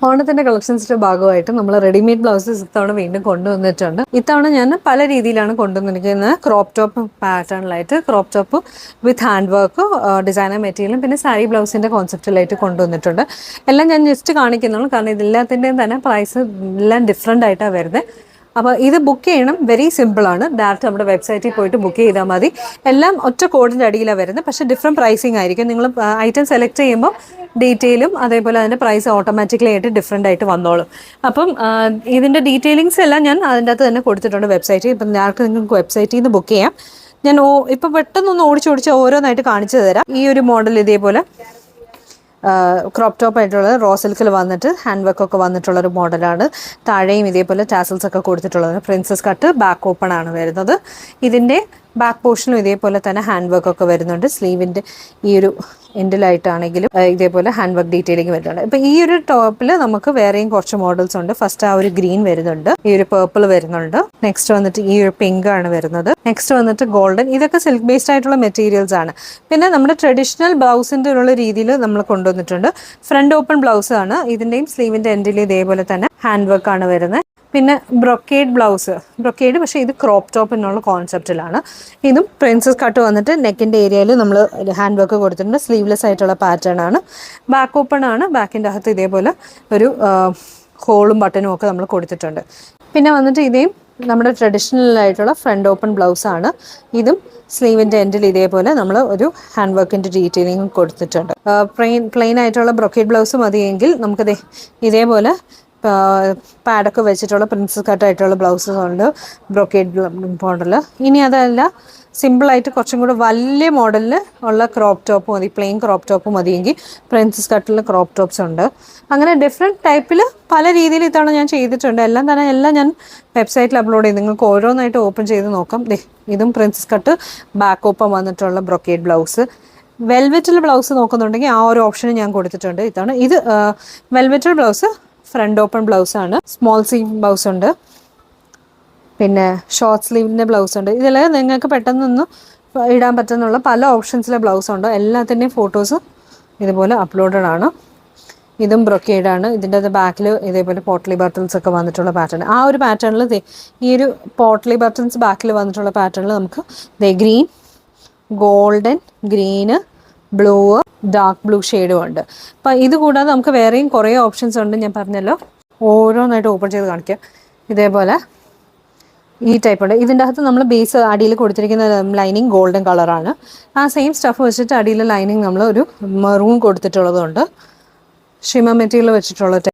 ഓണത്തിന്റെ കളക്ഷൻസിന്റെ ഭാഗമായിട്ട് നമ്മൾ റെഡിമെയ്ഡ് ബ്ലൗസസ് ഇത്തവണ വീണ്ടും കൊണ്ടുവന്നിട്ടുണ്ട്. ഇത്തവണ ഞാൻ പല രീതിയിലാണ് കൊണ്ടുവന്നിരിക്കുന്നത്. ക്രോപ്പ് ടോപ്പ് പാറ്റേണിലായിട്ട്, crop top with hand work, designer മെറ്റീരിയലും പിന്നെ സാരി ബ്ലൗസിന്റെ കോൺസെപ്റ്റിലായിട്ട് കൊണ്ടുവന്നിട്ടുണ്ട്. എല്ലാം ഞാൻ ജസ്റ്റ് കാണിക്കുന്നുള്ളൂ, കാരണം ഇതെല്ലാത്തിൻ്റെയും തന്നെ പ്രൈസ് എല്ലാം ഡിഫറെൻ്റ് ആയിട്ടാണ് വരുന്നത്. അപ്പോൾ ഇത് ബുക്ക് ചെയ്യണം, വെരി സിമ്പിളാണ്. ഡയറക്റ്റ് നമ്മുടെ വെബ്സൈറ്റിൽ പോയിട്ട് ബുക്ക് ചെയ്താൽ മതി. എല്ലാം ഒറ്റ കോഡിൻ്റെ അടിയിലാണ് വരുന്നത്, പക്ഷേ ഡിഫറെൻറ്റ് പ്രൈസിങ് ആയിരിക്കും. നിങ്ങൾ ഐറ്റം സെലക്ട് ചെയ്യുമ്പോൾ ഡീറ്റെയിലും അതേപോലെ അതിൻ്റെ പ്രൈസ് ഓട്ടോമാറ്റിക്കലി ആയിട്ട് ഡിഫറെൻ്റ് ആയിട്ട് വന്നോളും. അപ്പം ഇതിൻ്റെ ഡീറ്റെയിലിങ്സ് എല്ലാം ഞാൻ അതിൻ്റെ അകത്ത് തന്നെ കൊടുത്തിട്ടുണ്ട് വെബ്സൈറ്റിൽ. ഇപ്പം ഞങ്ങൾക്ക് നിങ്ങൾക്ക് വെബ്സൈറ്റിൽ നിന്ന് ബുക്ക് ചെയ്യാം. ഞാൻ ഇപ്പോൾ പെട്ടെന്നൊന്ന് ഓടിച്ചോടിച്ച് ഓരോന്നായിട്ട് കാണിച്ചു തരാം. ഈ ഒരു മോഡൽ ഇതേപോലെ ക്രോപ്പ് ടോപ്പ് ആയിട്ടുള്ളത് റോ സിൽക്കിൽ വന്നിട്ട് ഹാൻഡ് വർക്ക് ഒക്കെ വന്നിട്ടുള്ളൊരു മോഡലാണ്. താഴെയും ഇതേപോലെ ടാസൽസ് ഒക്കെ കൊടുത്തിട്ടുള്ളത്. പ്രിൻസസ് കട്ട് ബാക്ക് ഓപ്പൺ ആണ് വരുന്നത്. ഇതിൻ്റെ ബാക്ക് പോർഷനും ഇതേപോലെ തന്നെ ഹാൻഡ് വർക്ക് ഒക്കെ വരുന്നുണ്ട്. സ്ലീവിൻ്റെ ഈ ഒരു എൻഡിലായിട്ടാണെങ്കിലും ഇതേപോലെ ഹാൻഡ് വർക്ക് ഡീറ്റെയിലിംഗ് വരുന്നുണ്ട്. ഇപ്പം ഈ ഒരു ടോപ്പിൽ നമുക്ക് വേറെയും കുറച്ച് മോഡൽസ് ഉണ്ട്. ഫസ്റ്റ് ആ ഒരു ഗ്രീൻ വരുന്നുണ്ട്, ഈ ഒരു പേർപ്പിൾ വരുന്നുണ്ട്, നെക്സ്റ്റ് വന്നിട്ട് ഈ ഒരു പിങ്ക് ആണ് വരുന്നത്, നെക്സ്റ്റ് വന്നിട്ട് ഗോൾഡൻ. ഇതൊക്കെ സിൽക്ക് ബേസ്ഡ് ആയിട്ടുള്ള മെറ്റീരിയൽസ് ആണ്. പിന്നെ നമ്മുടെ ട്രഡീഷണൽ ബ്ലൗസിൻ്റെ ഉള്ള രീതിയിൽ നമ്മൾ കൊണ്ടുവന്നിട്ടുണ്ട്. ഫ്രണ്ട് ഓപ്പൺ ബ്ലൗസ് ആണ്. ഇതിൻ്റെയും സ്ലീവിൻ്റെ എൻഡിൽ ഇതേപോലെ തന്നെ ഹാൻഡ് വർക്ക് ആണ് വരുന്നത്. പിന്നെ ബ്രൊക്കേഡ് ബ്ലൗസ്, ബ്രൊക്കേഡ് പക്ഷേ ഇത് ക്രോപ്പ് ടോപ്പ് എന്നുള്ള കോൺസെപ്റ്റിലാണ്. ഇതും പ്രിൻസസ് കട്ട് വന്നിട്ട് നെക്കിൻ്റെ ഏരിയയിൽ നമ്മൾ ഹാൻഡ് വർക്ക് കൊടുത്തിട്ടുണ്ട്. സ്ലീവ്ലെസ് ആയിട്ടുള്ള പാറ്റേൺ ആണ്. ബാക്ക് ഓപ്പൺ ആണ്. ബാക്കിൻ്റെ അകത്ത് ഇതേപോലെ ഒരു ഹോളും ബട്ടനും ഒക്കെ നമ്മൾ കൊടുത്തിട്ടുണ്ട്. പിന്നെ വന്നിട്ട് ഇതേയും നമ്മുടെ ട്രഡീഷണൽ ആയിട്ടുള്ള ഫ്രണ്ട് ഓപ്പൺ ബ്ലൗസ് ആണ്. ഇതും സ്ലീവിൻ്റെ എൻഡിൽ ഇതേപോലെ നമ്മൾ ഒരു ഹാൻഡ് വർക്കിൻ്റെ ഡീറ്റെയിലിംഗ് കൊടുത്തിട്ടുണ്ട്. പ്ലെയിൻ ആയിട്ടുള്ള ബ്രൊക്കേഡ് ബ്ലൗസ് മതിയെങ്കിൽ നമുക്കത് ഇതേപോലെ പാഡൊക്കെ വെച്ചിട്ടുള്ള പ്രിൻസസ് കട്ടായിട്ടുള്ള ബ്ലൗസസ് ഉണ്ട്, ബ്രൊക്കേഡ് മോഡൽ. ഇനി അതല്ല, സിമ്പിളായിട്ട് കുറച്ചും കൂടെ വലിയ മോഡലിൽ ഉള്ള ക്രോപ്പ് ടോപ്പ് മതി, പ്ലെയിൻ ക്രോപ്പ് ടോപ്പ് മതിയെങ്കിൽ പ്രിൻസസ് കട്ടിൽ ക്രോപ്പ് ടോപ്സ് ഉണ്ട്. അങ്ങനെ ഡിഫറെൻറ്റ് ടൈപ്പിൽ പല രീതിയിൽ ഇത്തവണ ഞാൻ ചെയ്തിട്ടുണ്ട്. എല്ലാം ഞാൻ വെബ്സൈറ്റിൽ അപ്ലോഡ് ചെയ്ത് നിങ്ങൾക്ക് ഓരോന്നായിട്ട് ഓപ്പൺ ചെയ്ത് നോക്കാം. ഇതും പ്രിൻസസ് കട്ട് ബാക്ക് ഓപ്പൺ വന്നിട്ടുള്ള ബ്രൊക്കേഡ് ബ്ലൗസ്. വെൽവെറ്റിൽ ബ്ലൗസ് നോക്കുന്നുണ്ടെങ്കിൽ ആ ഒരു ഓപ്ഷൻ ഞാൻ കൊടുത്തിട്ടുണ്ട്. ഇതാണ് ഇത് വെൽവെറ്റിൽ ബ്ലൗസ്, ഫ്രണ്ട് ഓപ്പൺ ബ്ലൗസ് ആണ്. സ്മോൾ സ്ലീവ് ബ്ലൗസ് ഉണ്ട്, പിന്നെ ഷോർട്ട് സ്ലീവിൻ്റെ ബ്ലൗസ് ഉണ്ട്. ഇതെല്ലാം നിങ്ങൾക്ക് പെട്ടെന്നൊന്ന് ഇടാൻ പറ്റുന്നുള്ള പല ഓപ്ഷൻസിലെ ബ്ലൗസ് ഉണ്ട്. എല്ലാത്തിൻ്റെയും ഫോട്ടോസ് ഇതുപോലെ അപ്ലോഡഡ് ആണ്. ഇതും ബ്രൊക്കേഡാണ്. ഇതിൻ്റെ ബാക്കിൽ ഇതേപോലെ പോട്ട്ലി ബട്ടൺസ് ഒക്കെ വന്നിട്ടുള്ള പാറ്റേൺ. ആ ഒരു പാറ്റേണിൽ ഈ ഒരു പോട്ട്ലി ബട്ടൺസ് ബാക്കിൽ വന്നിട്ടുള്ള പാറ്റേണിൽ നമുക്ക് green, golden, green, blue, dark blue ഷെയ്ഡും ഉണ്ട്. അപ്പം ഇത് കൂടാതെ നമുക്ക് വേറെയും കുറേ ഓപ്ഷൻസ് ഉണ്ട്. ഞാൻ പറഞ്ഞല്ലോ, ഓരോന്നായിട്ട് ഓപ്പൺ ചെയ്ത് കാണിക്കാം. ഇതേപോലെ ഈ ടൈപ്പ് ഉണ്ട്. ഇതിൻ്റെ അകത്ത് നമ്മൾ ബേസ് അടിയിൽ കൊടുത്തിരിക്കുന്ന ലൈനിങ് ഗോൾഡൻ കളറാണ്. ആ സെയിം സ്റ്റഫ് വെച്ചിട്ട് അടിയിൽ ലൈനിങ് നമ്മൾ ഒരു മെറൂൺ കൊടുത്തിട്ടുള്ളതുണ്ട്. ഷിമർ മെറ്റീരിയൽ വെച്ചിട്ടുള്ള